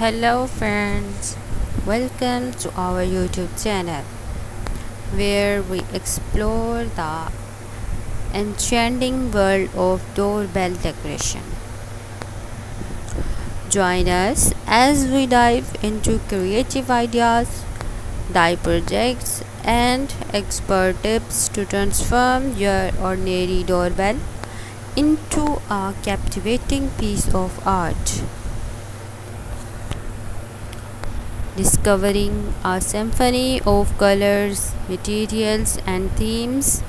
Hello friends, welcome to our YouTube channel where we explore the enchanting world of doorbell decoration. Join us as we dive into creative ideas, dye projects, and expert tips to transform your ordinary doorbell into a captivating piece of art. Discovering a symphony of colors, materials, and themes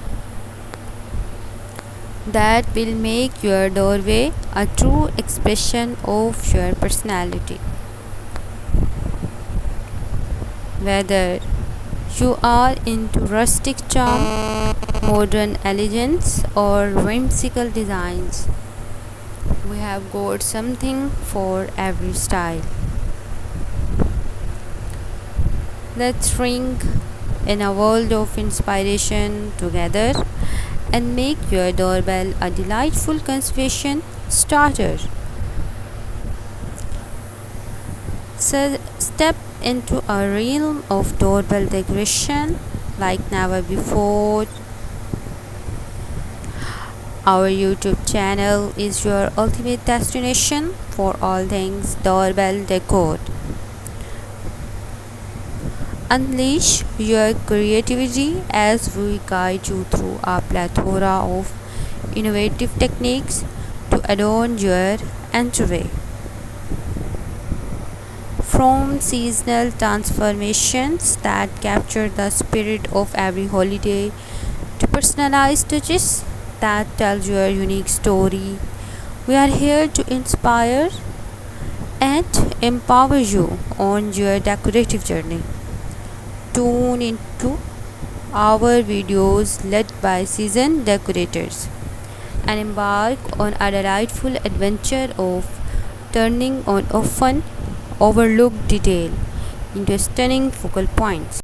that will make your doorway a true expression of your personality. Whether you are into rustic charm, modern elegance, or whimsical designs, we have got something for every style. Let's ring in a world of inspiration together and make your doorbell a delightful conversation starter. So step into a realm of doorbell decoration like never before. Our YouTube channel is your ultimate destination for all things doorbell decor. Unleash your creativity as we guide you through a plethora of innovative techniques to adorn your entryway. From seasonal transformations that capture the spirit of every holiday to personalized touches that tell your unique story, we are here to inspire and empower you on your decorative journey. Tune into our videos led by seasoned decorators and embark on a delightful adventure of turning on often overlooked detail into stunning focal points.